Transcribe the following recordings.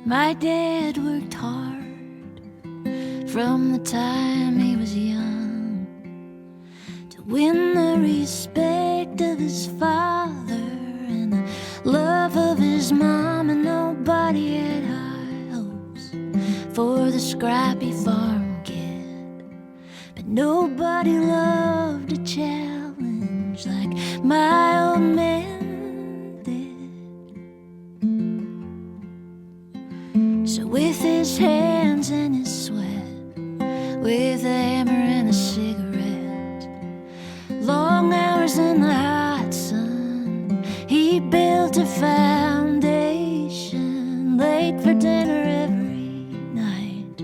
My dad worked hard from the time he was young to win the respect of his father and the love of his mom, and nobody had high hopes for the scrappy farm kid. But nobody loved a challenge like my old man did. So with his hands and his sweat, with a hammer and a cigarette, long hours in the hot sun, he built a foundation, late for dinner every night,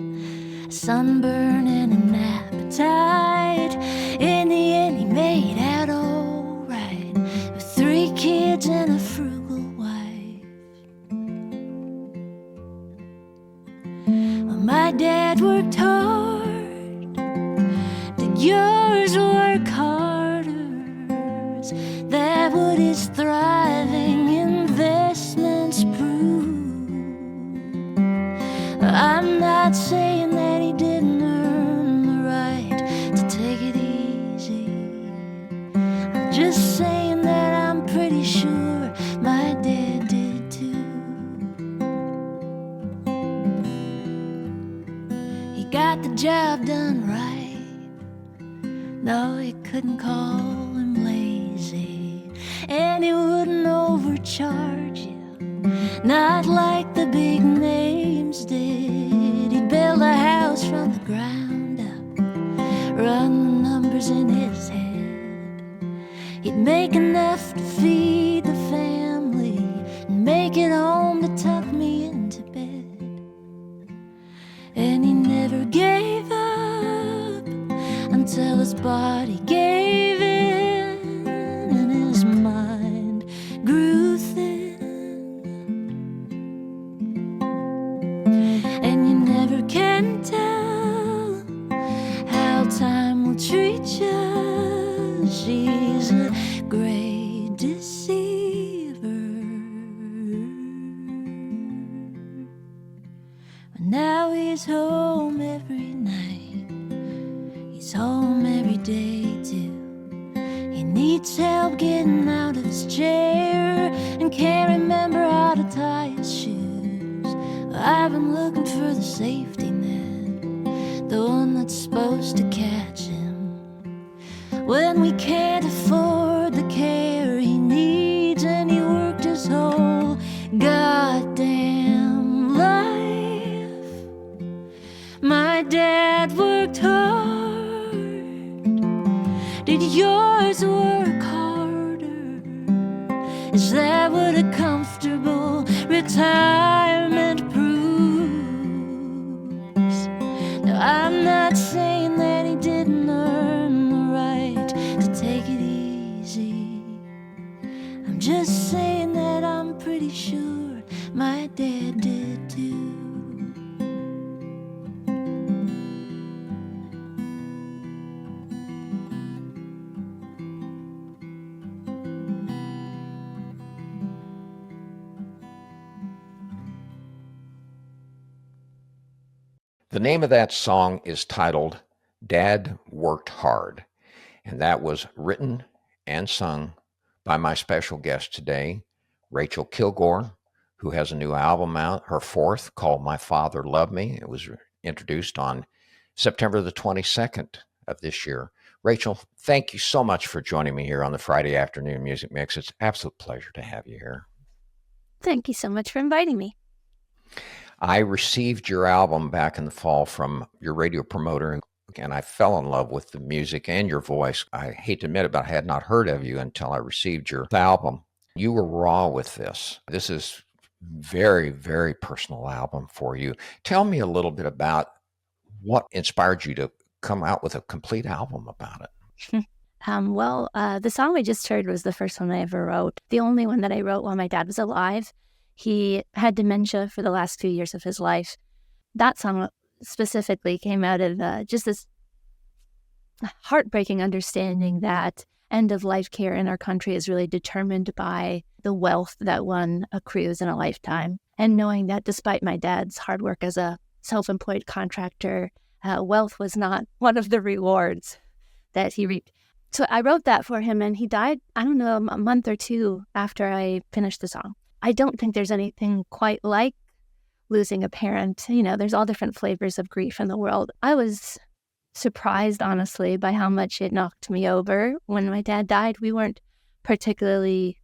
a sunburn and an appetite. In the end he made out all right, with 3 kids and a frugal wife. Well, my dad worked hard, did yours work harder? Is that what his thriving investments prove? I'm not saying that he didn't earn the right to take it easy. I'm just saying that I'm pretty sure my dad did too. He got the job done right. No, you couldn't call him lazy, and he wouldn't overcharge you, not like the big names did. He'd build a house from the ground up, run the numbers in his head. He'd make enough to feed the family and make it home to tuck me into bed. And he never gave up until his body gave in and his mind grew thin. And you never can tell how time will treat you. She's a great deceiver. But now he's home every night, he's home every day too. He needs help getting out of his chair and can't remember how to tie his shoes. I've been looking for the safety net, the one that's supposed to catch him when we can't afford the care he needs. And he worked his whole goddamn life. My dad worked hard, did yours work harder? Is that what a comfortable retirement proves? Now I'm not saying that he didn't earn the right to take it easy. I'm just saying that I'm pretty sure my dad did too. The name of that song is titled Dad Worked Hard, and that was written and sung by my special guest today, Rachel Kilgour, who has a new album out, her 4th, called My Father Loved Me. It was introduced on September the 22nd of this year. Rachel, thank you so much for joining me here on the Friday Afternoon Music Mix. It's an absolute pleasure to have you here. Thank you so much for inviting me. I received your album back in the fall from your radio promoter, and I fell in love with the music and your voice. I hate to admit it, but I had not heard of you until I received your album. You were raw with this. This is very, very personal album for you. Tell me a little bit about what inspired you to come out with a complete album about it. The song we just heard was the first one I ever wrote, the only one that I wrote while my dad was alive. He had dementia for the last few years of his life. That song specifically came out of just this heartbreaking understanding that end-of-life care in our country is really determined by the wealth that one accrues in a lifetime. and knowing that despite my dad's hard work as a self-employed contractor, wealth was not one of the rewards that he reaped. So I wrote that for him, and he died, I don't know, a month or two after I finished the song. I don't think there's anything quite like losing a parent. There's all different flavors of grief in the world. I was surprised, honestly, by how much it knocked me over. When my dad died, we weren't particularly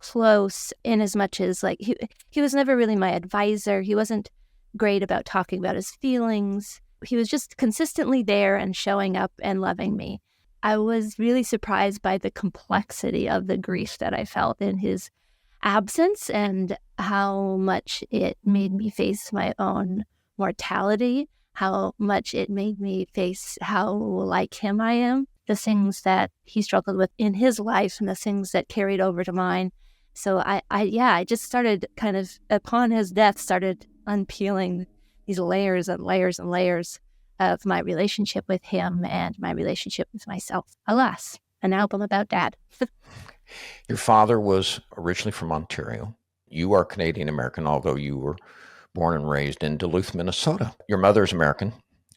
close in as much as, like, he was never really my advisor. He wasn't great about talking about his feelings. He was just consistently there and showing up and loving me. I was really surprised by the complexity of the grief that I felt in his absence and how much it made me face my own mortality, how much it made me face how like him I am, the things that he struggled with in his life and the things that carried over to mine. So I just started kind of, upon his death, started unpeeling these layers and layers and layers of my relationship with him and my relationship with myself. Alas, an album about Dad. Your father was originally from Ontario. You are Canadian American, although you were born and raised in Duluth, Minnesota. Your mother's American.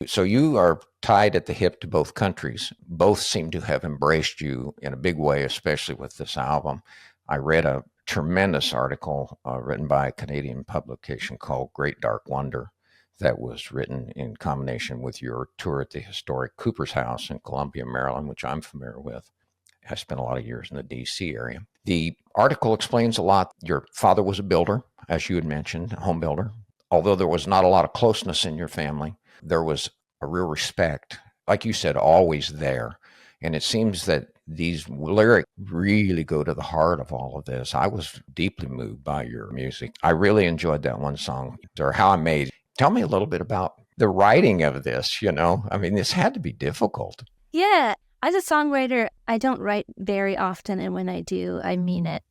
So you are tied at the hip to both countries. Both seem to have embraced you in a big way, especially with this album. I read a tremendous article written by a Canadian publication called Great Dark Wonder that was written in combination with your tour at the historic Cooper's House in Columbia, Maryland, which I'm familiar with. I spent a lot of years in the D.C. area. The article explains a lot. Your father was a builder, as you had mentioned, a home builder. Although there was not a lot of closeness in your family, there was a real respect, like you said, always there. And it seems that these lyrics really go to the heart of all of this. I was deeply moved by your music. I really enjoyed that one song, or How I Made. Tell me a little bit about the writing of this, I mean, this had to be difficult. Yeah. As a songwriter, I don't write very often, and when I do, I mean it.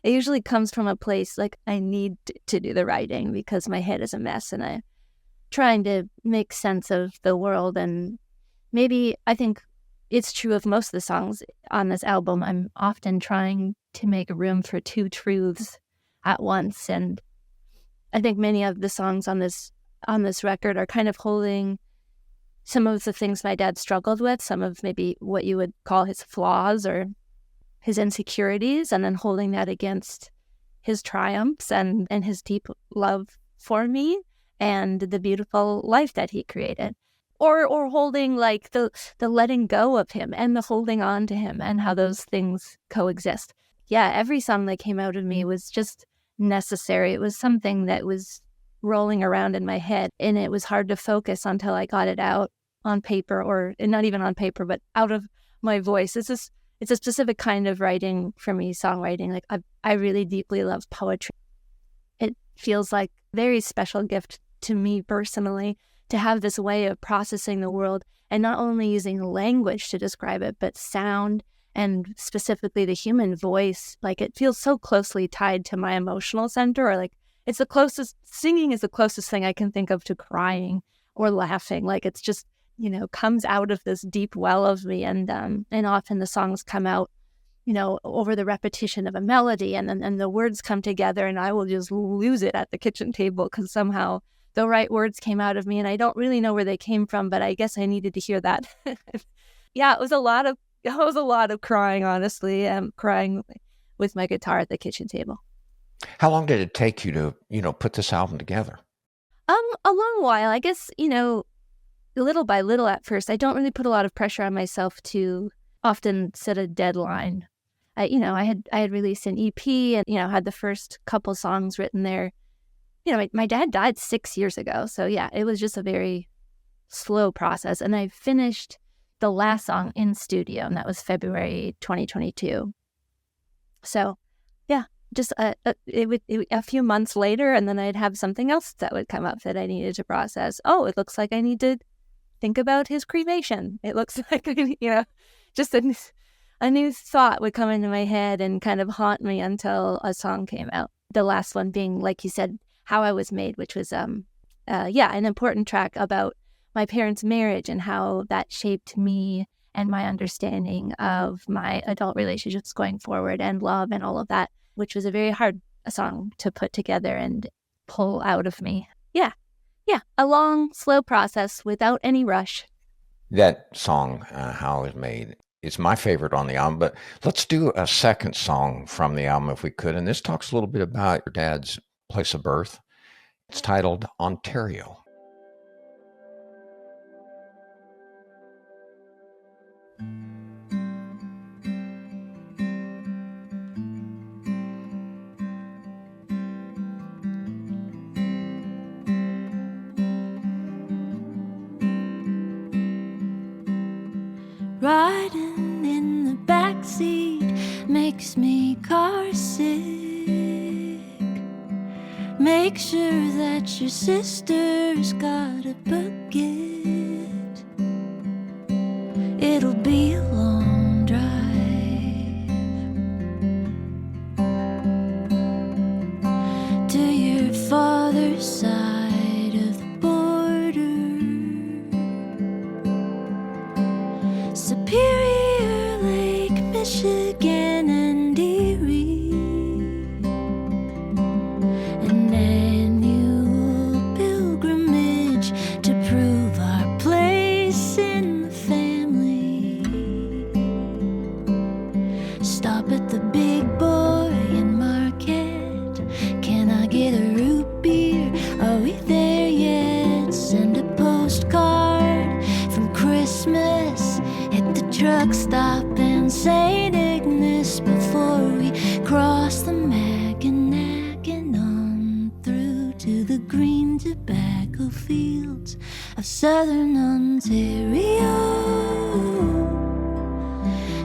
It usually comes from a place like I need to do the writing because my head is a mess and I'm trying to make sense of the world. And maybe I think it's true of most of the songs on this album. I'm often trying to make room for two truths at once. And I think many of the songs on this record are kind of holding some of the things my dad struggled with, some of maybe what you would call his flaws or his insecurities, and then holding that against his triumphs and his deep love for me and the beautiful life that he created. Or holding like the letting go of him and the holding on to him and how those things coexist. Yeah, every song that came out of me was just necessary. It was something that was rolling around in my head, and it was hard to focus until I got it out on paper, or not even on paper, but out of my voice. It's a specific kind of writing for me, songwriting. Like I really deeply love poetry. It feels like a very special gift to me personally to have this way of processing the world and not only using language to describe it, but sound and specifically the human voice. Like it feels so closely tied to my emotional center, or like it's the closest, singing is the closest thing I can think of to crying or laughing. Like it's just, comes out of this deep well of me. And often the songs come out, over the repetition of a melody, and the words come together, and I will just lose it at the kitchen table because somehow the right words came out of me, and I don't really know where they came from, but I guess I needed to hear that. Yeah, it was a lot of crying, honestly, crying with my guitar at the kitchen table. How long did it take you to, put this album together? A long while, I guess, little by little at first. I don't really put a lot of pressure on myself to often set a deadline. I had released an EP and, had the first couple songs written there. My dad died 6 years ago. So yeah, it was just a very slow process. And I finished the last song in studio, and that was February 2022. So yeah, just a few months later, and then I'd have something else that would come up that I needed to process. Oh, it looks like I need to think about his cremation. It looks like, just a new thought would come into my head and kind of haunt me until a song came out. The last one being, like you said, How I Was Made, which was, an important track about my parents' marriage and how that shaped me and my understanding of my adult relationships going forward and love and all of that, which was a very hard song to put together. And pull out of me. Yeah. A long, slow process without any rush. That song, How It Was Made, is my favorite on the album, but let's do a second song from the album if we could. And this talks a little bit about your dad's place of birth. It's titled Ontario. Riding in the backseat makes me car sick. Make sure that your sister's got a bucket. It'll be a long drive to your father's side of the border. Superior, Lake Michigan, and Erie. An annual pilgrimage to prove our place in the family. Stop at the Big Boy in Marquette. Can I get a root beer? Are we there yet? Send a postcard from Christmas. Hit the truck stop in St. Ignace before we cross the Mackinac and on through to the green tobacco fields of southern Ontario.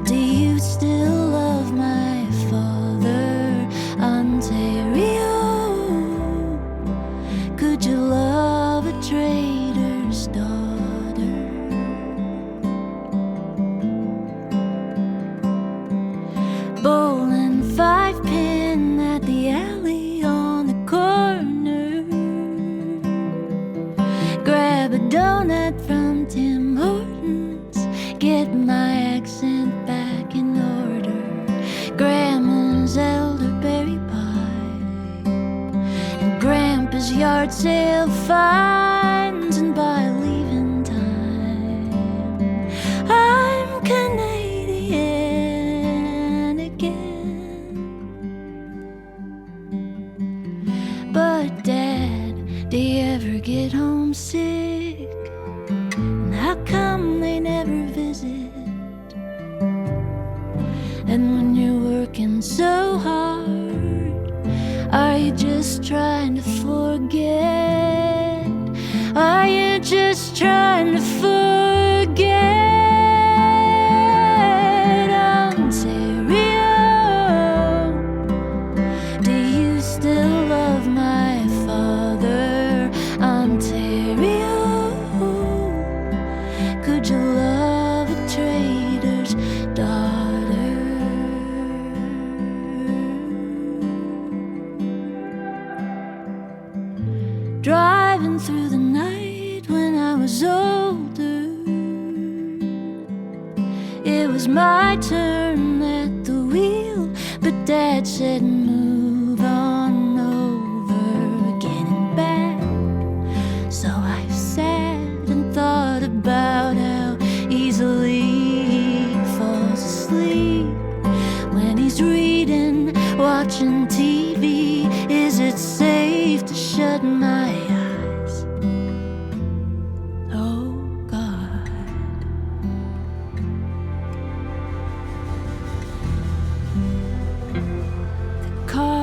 Do you still love my father, Ontario? Could you love a trader's daughter? Bowling 5-pin at the alley on the corner. Grab a donut from Tim Hortons. Get my accent back in order. Grandma's elderberry pie and Grandpa's yard sale finds. And by leaving time, I'm Canadian again. But Dad, do you ever get homesick? And how come they never visit? And when you're working so hard, are you just trying to forget? Are you just trying to forget Ontario? Do you still love my father, Ontario? Could you love a trader's daughter? Driving through the night when I was older, it was my turn at the wheel, but Dad said move on over, getting back. So I sat and thought about how easily he falls asleep when he's reading, watching TV. Is it safe to shut my eyes? Oh God. The car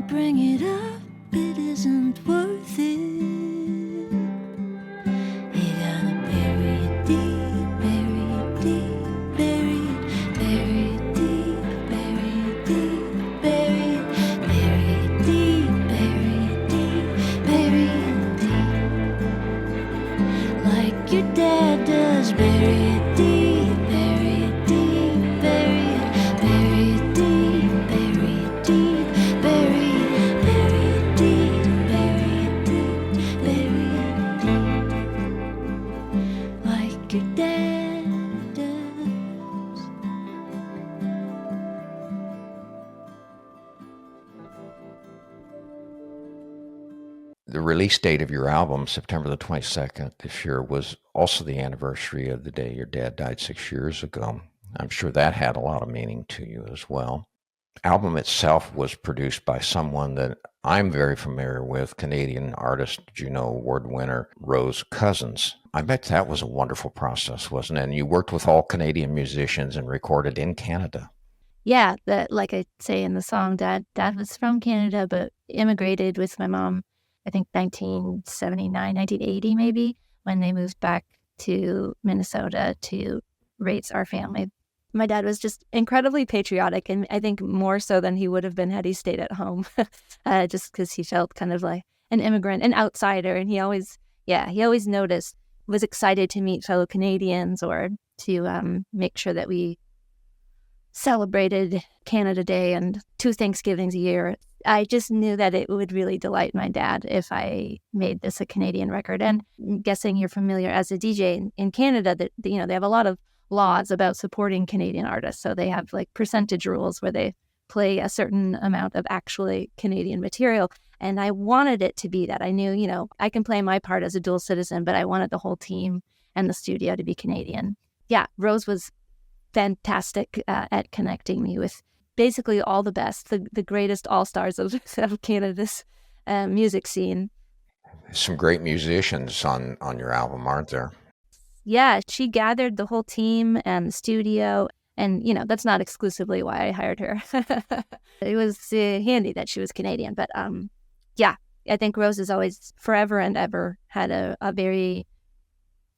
bring it up, it isn't worth it. You gotta bury it deep, bury it deep, bury it, bury it deep, bury it deep, bury it, bury it deep, bury it deep, bury it deep. Like your dad does, bury it deep, bury it deep, bury it, bury it deep, bury it deep, bury it, bury it deep, bury it deep, bury it deep. Like your dad does. The release date of your album, September the 22nd this year, was also the anniversary of the day your dad died 6 years ago. I'm sure that had a lot of meaning to you as well. Album itself was produced by someone that I'm very familiar with, Canadian artist, Juno Award winner Rose Cousins. I bet that was a wonderful process, wasn't it? And you worked with all Canadian musicians and recorded in Canada. Yeah, that like I say in the song, Dad was from Canada, but immigrated with my mom, I think 1979, 1980 maybe, when they moved back to Minnesota to raise our family. My dad was just incredibly patriotic, and I think more so than he would have been had he stayed at home, just because he felt kind of like an immigrant, an outsider, and he always noticed, was excited to meet fellow Canadians or to make sure that we celebrated Canada Day and 2 Thanksgivings a year. I just knew that it would really delight my dad if I made this a Canadian record. And I'm guessing you're familiar as a DJ in Canada that, they have a lot of laws about supporting Canadian artists. So they have like percentage rules where they play a certain amount of actually Canadian material. And I wanted it to be that. I knew, I can play my part as a dual citizen, but I wanted the whole team and the studio to be Canadian. Yeah, Rose was fantastic at connecting me with basically all the best, the greatest all-stars of Canada's music scene. Some great musicians on your album, aren't there? Yeah, she gathered the whole team and the studio, and that's not exclusively why I hired her. It was handy that she was Canadian, but yeah, I think Rose has always, forever and ever, had a very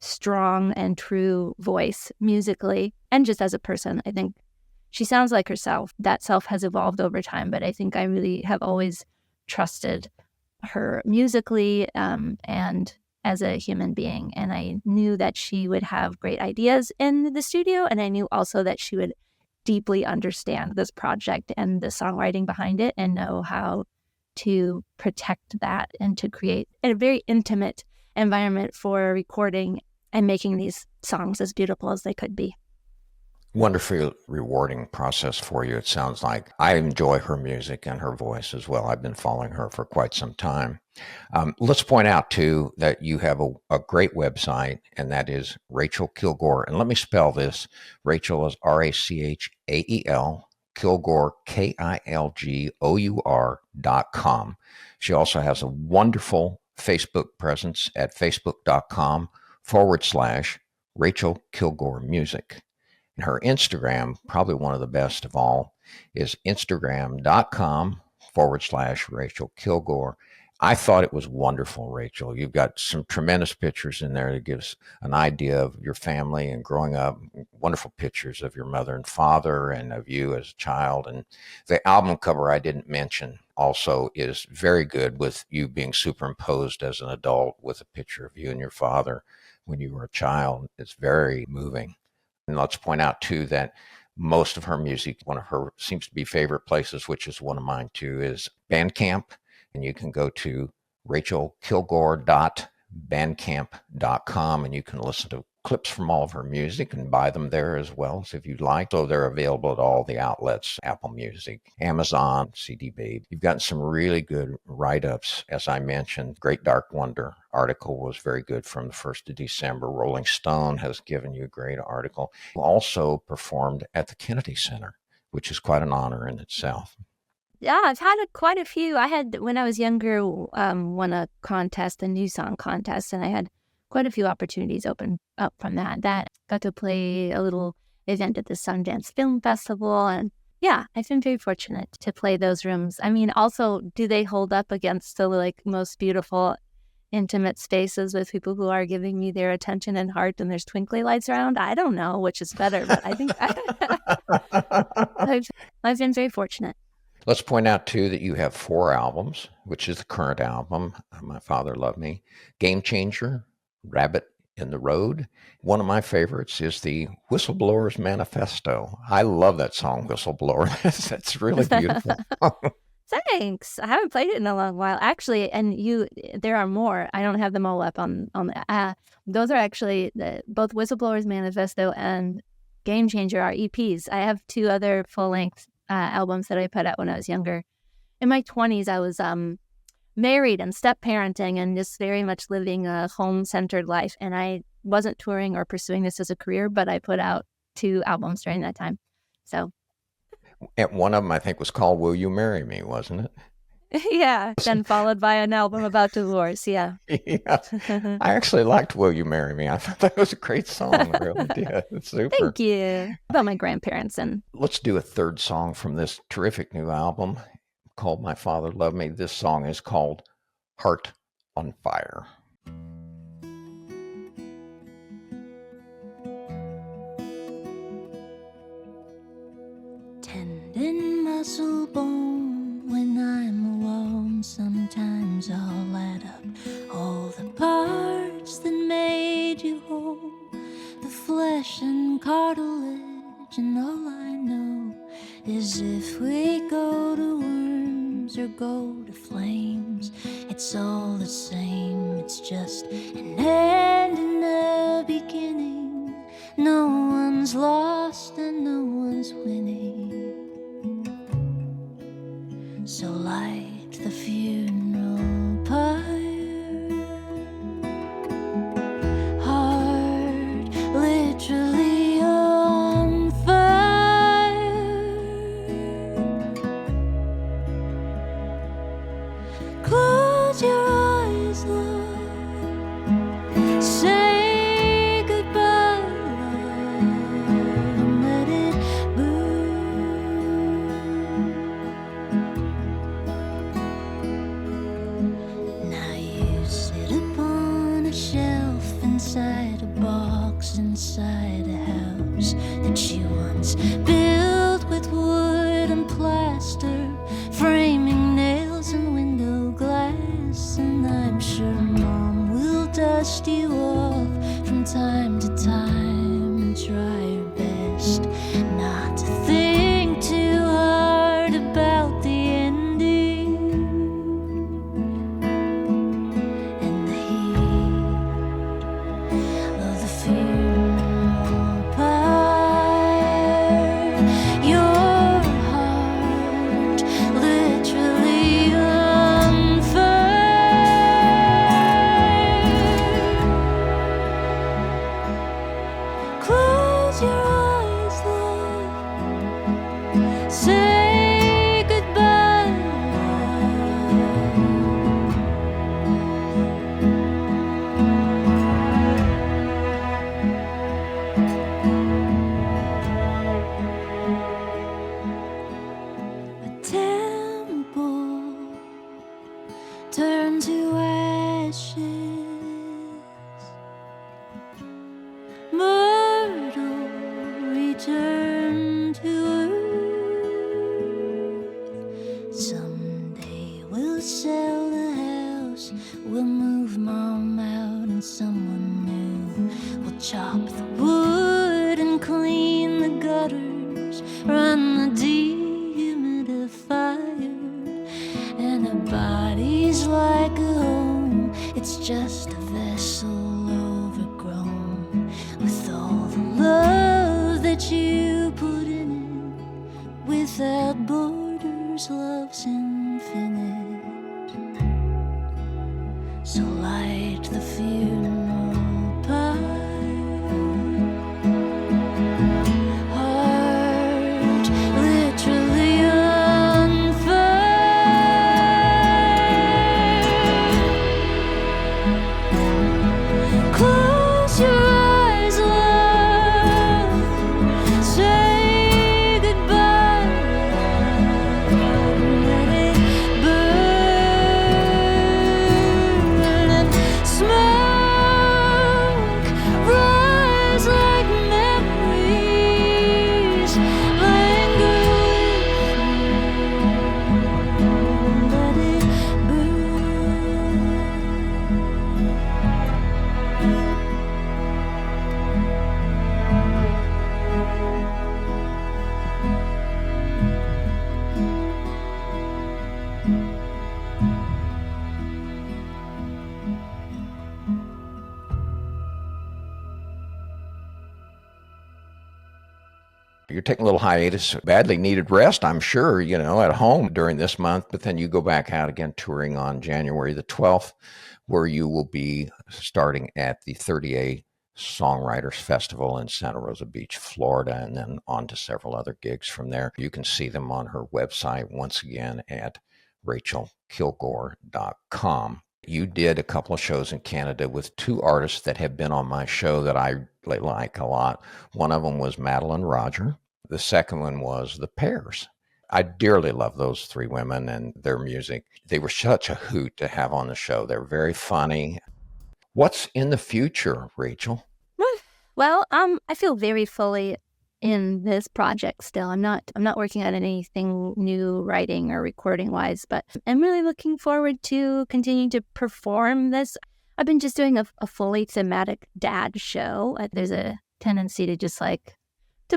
strong and true voice musically and just as a person. I think she sounds like herself. That self has evolved over time, but I think I really have always trusted her musically and as a human being. And I knew that she would have great ideas in the studio, and I knew also that she would deeply understand this project and the songwriting behind it and know how to protect that and to create a very intimate environment for recording and making these songs as beautiful as they could be. Wonderfully rewarding process for you, it sounds like. I enjoy her music and her voice as well. I've been following her for quite some time. Let's point out, too, that you have a great website, and that is Rachel Kilgour. And let me spell this. Rachel is Rachel, Kilgour, KILGOUR.com. She also has a wonderful Facebook presence at facebook.com/Rachel Kilgour Music. And her Instagram, probably one of the best of all, is instagram.com/Rachel Kilgour. I thought it was wonderful, Rachel. You've got some tremendous pictures in there that gives an idea of your family and growing up. Wonderful pictures of your mother and father and of you as a child. And the album cover I didn't mention also is very good, with you being superimposed as an adult with a picture of you and your father when you were a child. It's very moving. And let's point out, too, that most of her music, one of her seems to be favorite places, which is one of mine, too, is Bandcamp. And you can go to rachelkilgour.bandcamp.com, and you can listen to clips from all of her music and buy them there as well, if you'd like. So they're available at all the outlets, Apple Music, Amazon, CD Baby. You've gotten some really good write-ups, as I mentioned. Great Dark Wonder article was very good from the 1st of December. Rolling Stone has given you a great article. You also performed at the Kennedy Center, which is quite an honor in itself. Yeah, I've had quite a few. I had, when I was younger, won a contest, a new song contest, and I had quite a few opportunities open up from that. Got to play a little event at the Sundance Film Festival, and Yeah, I've been very fortunate to play those rooms. I mean, also, do they hold up against the like most beautiful, intimate spaces with people who are giving me their attention and heart and there's twinkly lights around? I don't know which is better, but I think I've been very fortunate. Let's point out, too, that you have 4 albums, which is the current album, My Father Loved Me, Game Changer, Rabbit in the Road. One of my favorites is the Whistleblower's Manifesto. I love that song, Whistleblower. That's really beautiful. Thanks. I haven't played it in a long while, actually. And there are more. I don't have them all up on the. Those are actually both Whistleblower's Manifesto and Game Changer are EPs. I have 2 other full length albums that I put out when I was younger. In my 20s, I was married and step parenting and just very much living a home centered life. And I wasn't touring or pursuing this as a career, but I put out 2 albums during that time. So. And one of them, I think, was called Will You Marry Me, wasn't it? Yeah, then followed by an album about divorce, yeah. Yeah. I actually liked Will You Marry Me. I thought that was a great song. I really did. It's super. Thank you. About my grandparents. And let's do a third song from this terrific new album called My Father Loved Me. This song is called Heart on Fire. Tendon muscle bone when I'm alone. Sometimes I'll add up all the parts that made you whole, the flesh and cartilage, and all I know is if we go to worms or go to flames, it's all the same. It's just an end and a beginning. No one's lost and no one's winning. So light the funeral pyre. Heart literally on fire. Close your eyes, love. Say goodbye, love, and let it burn. Now you sit upon a shelf inside a box, inside a house that you once built with wood and plaster, framing nails and window glass. And I'm sure Mom will dust you off from time to time and try her best not to think too hard about the ending and the heat of the funeral pyre. Your heart literally on fire. Close your eyes, love. Say goodbye, love. A temple turned to ashes. Myrtle returned to earth. Someday we'll sell the house, we'll move Mom out, and someone new will chop the wood and clean the gutters, run the dehumidifier. And a body's like a home, it's just a vessel overgrown with all the love that you put in it. Without borders, love's infinite. So light the funeral pyre. Heart literally on fire. Close your eyes, love. Say goodbye, you're taking a little hiatus, badly needed rest, I'm sure, at home during this month, but then you go back out again touring on January the 12th, where you will be starting at the 30A Songwriters Festival in Santa Rosa Beach, Florida, and then on to several other gigs from there. You can see them on her website once again at rachelkilgour.com. You did a couple of shows in Canada with two artists that have been on my show that I like a lot. One of them was Madeline Roger. The second one was The Pears. I dearly love those three women and their music. They were such a hoot to have on the show. They're very funny. What's in the future, Rachel? Well, I feel very fully in this project still. I'm not working on anything new writing or recording wise, but I'm really looking forward to continuing to perform this. I've been just doing a fully thematic dad show. There's a tendency to just to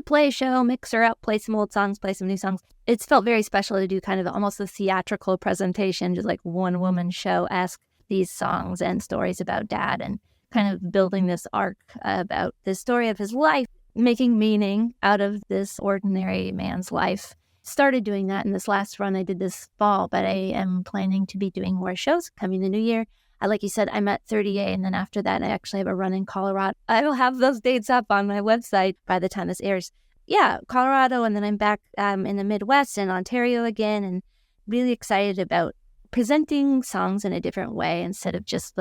play a show, mix her up, play some old songs, play some new songs. It's felt very special to do kind of almost a theatrical presentation, just like one woman show, ask these songs and stories about dad and kind of building this arc about the story of his life, making meaning out of this ordinary man's life. Started doing that in this last run I did this fall, but I am planning to be doing more shows coming the new year. Like you said, I'm at 30A, and then after that, I actually have a run in Colorado. I will have those dates up on my website by the time this airs. Yeah, Colorado, and then I'm back in the Midwest and Ontario again, and really excited about presenting songs in a different way instead of just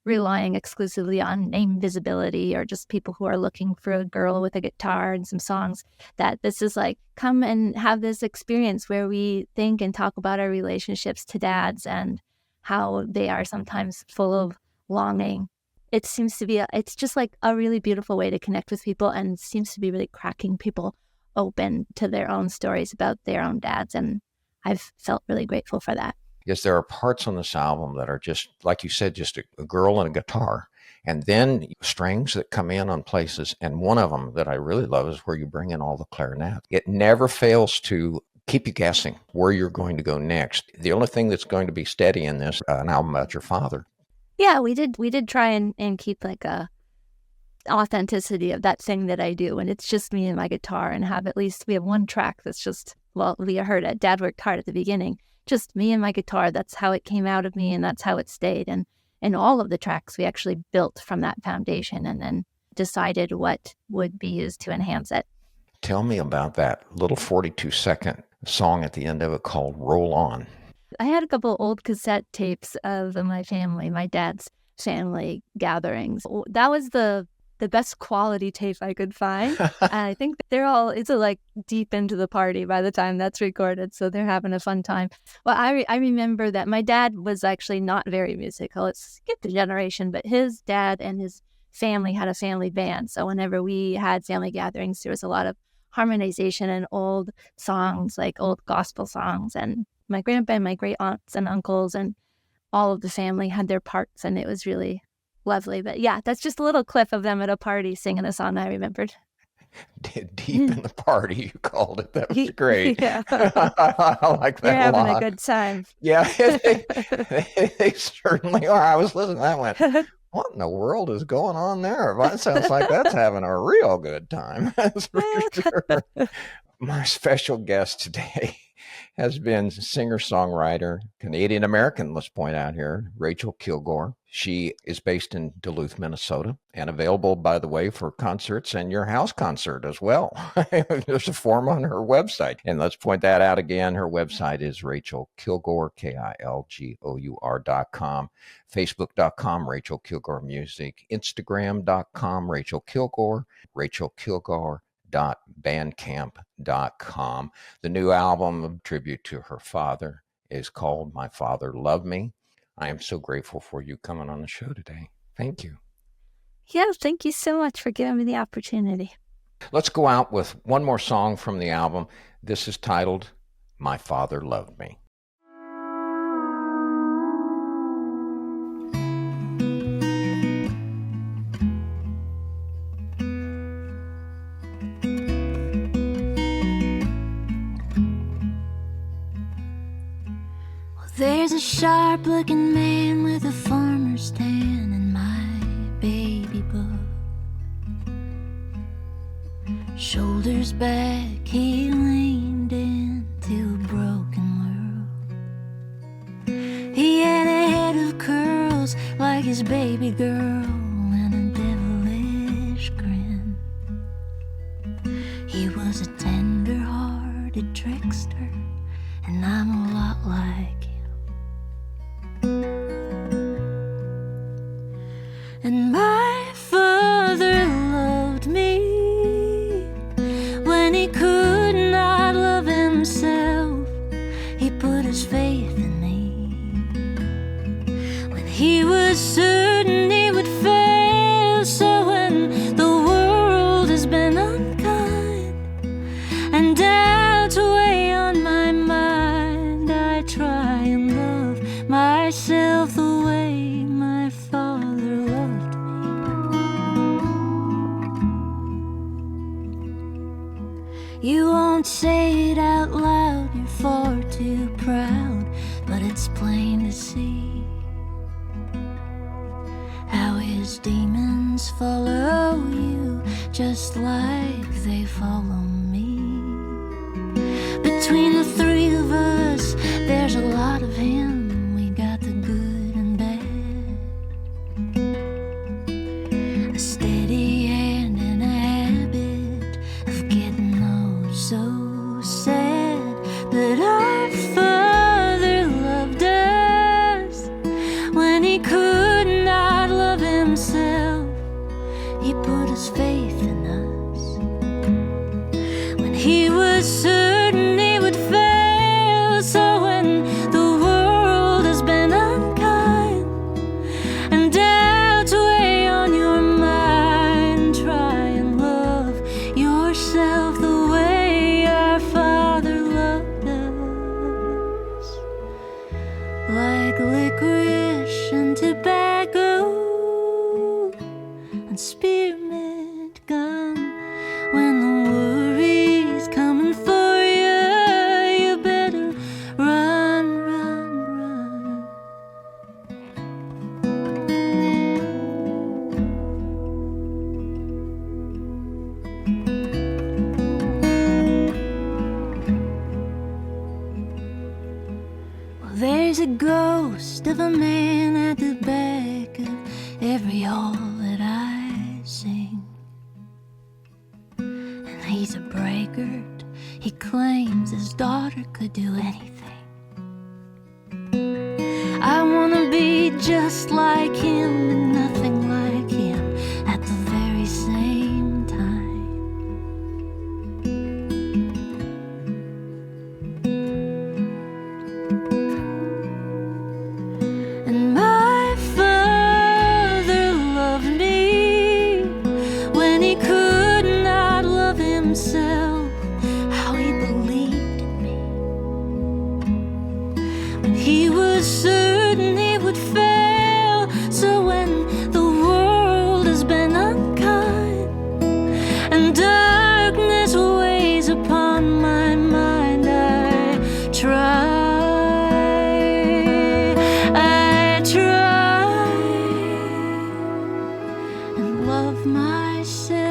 relying exclusively on name visibility or just people who are looking for a girl with a guitar and some songs. That this is come and have this experience where we think and talk about our relationships to dads and how they are sometimes full of longing. It seems to be it's just a really beautiful way to connect with people, and seems to be really cracking people open to their own stories about their own dads, and I've felt really grateful for that. Yes, there are parts on this album that are just, like you said, just a girl and a guitar, and then strings that come in on places. And one of them that I really love is where you bring in all the clarinet. It never fails to keep you guessing where you're going to go next. The only thing that's going to be steady in this, an album about your father. Yeah, we did try and keep a authenticity of that thing that I do, and it's just me and my guitar, and we have one track that's just, we heard it, Dad Worked Hard at the beginning, just me and my guitar. That's how it came out of me, and that's how it stayed. And all of the tracks we actually built from that foundation and then decided what would be used to enhance it. Tell me about that little 42-second song at the end of it called Roll On. I had a couple old cassette tapes of my dad's family gatherings. That was the best quality tape I could find. And I think it's deep into the party by the time that's recorded, so they're having a fun time. Well, I remember that my dad was actually not very musical. It's skipped a generation, but his dad and his family had a family band. So whenever we had family gatherings, there was a lot of harmonization and old songs, old gospel songs. And my grandpa and my great aunts and uncles and all of the family had their parts, and it was really lovely. But yeah, that's just a little clip of them at a party singing a song I remembered. Deep in the party, you called it. That was great. Yeah. I like that You're having a lot. a good time. Yeah, they certainly are. I was listening to that one. What in the world is going on there? That sounds like that's having a real good time. That's for sure. My special guest today has been singer-songwriter, Canadian-American, let's point out here, Rachel Kilgour. She is based in Duluth, Minnesota, and available, by the way, for concerts and your house concert as well. There's a form on her website. And let's point that out again. Her website is Rachel Kilgour, KILGOUR.com, Facebook.com, Rachel Kilgour Music, Instagram.com, Rachel Kilgour, Rachel Kilgour. Bandcamp.com. The new album, a tribute to her father, is called My Father Loved Me. I am so grateful for you coming on the show today. Thank you. Yeah, thank you so much for giving me the opportunity. Let's go out with one more song from the album. This is titled My Father Loved Me. There's a sharp-looking man with a farmer's tan in my baby book. Shoulder shoulders back, he leaned into a broken world. He had a head of curls like his baby girl and a devilish grin. He was a tender-hearted trickster, and I'm a lot like him. And my father loved me when he could not love himself. He put his faith in me when he was certain he would fail. So when the world has been unkind and doubts weigh on my mind, I try and love myself the way my father loved me. You won't say it out loud, you're far too proud, but it's plain to see how his demons follow you just like they follow me. Between the three of us, there's a lot of him. We got the good and bad, a steady hand and a habit of getting oh so sad. But our father loved us when he could not love himself. He put his faith in us when he was certain he would fail. So when the world has been unkind and doubts weigh on your mind, try and love yourself the way our Father loved us, like licorice and tobacco and spearmint gum. When the worry's coming for you, you better run, run, run. Well, there's a ghost of a man at the back of every hall that I sing, and he's a braggart. He claims his daughter could do anything. I wanna be just like him and nothing like him at the very same time. And my father loved me when he could not love himself. How he believed in me when he was certain he would fail. So when the world has been unkind and darkness weighs upon my mind, I try and love myself